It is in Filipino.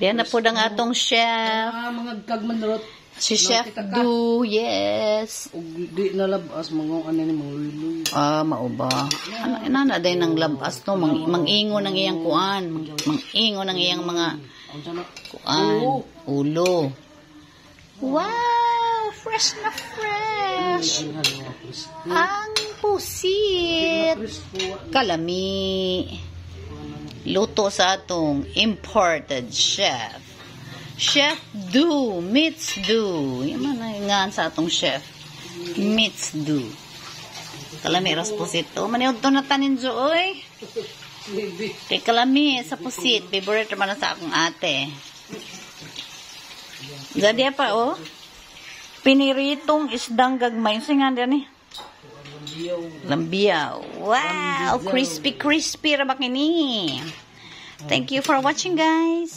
Diyan na po ang atong chef. Mga kagmanrot. Si Chef Du, yes. Di na labas, mga ano ni mga luloy. Mauba. Ano day ng labas to? Mangingo ng iyang kuan. Mangingo ng iyang mga kuan. Ulo. Wow! Fresh na fresh. Ang pusit. Kalami. Luto sa atong imported chef. Chef Du, meets Du. Yan man nga sa atong chef. Meets Du. Kalami ras pusit to. Maniod to na tanin jo, oy. Kay kalami sa pusit. Favorite naman na sa akong ate. Jadi pa, oh. Piniritong isdang gagmay. Singan din eh. Lambiyaw. Wow! Crispy, crispy rabak ini. Thank you for watching, guys.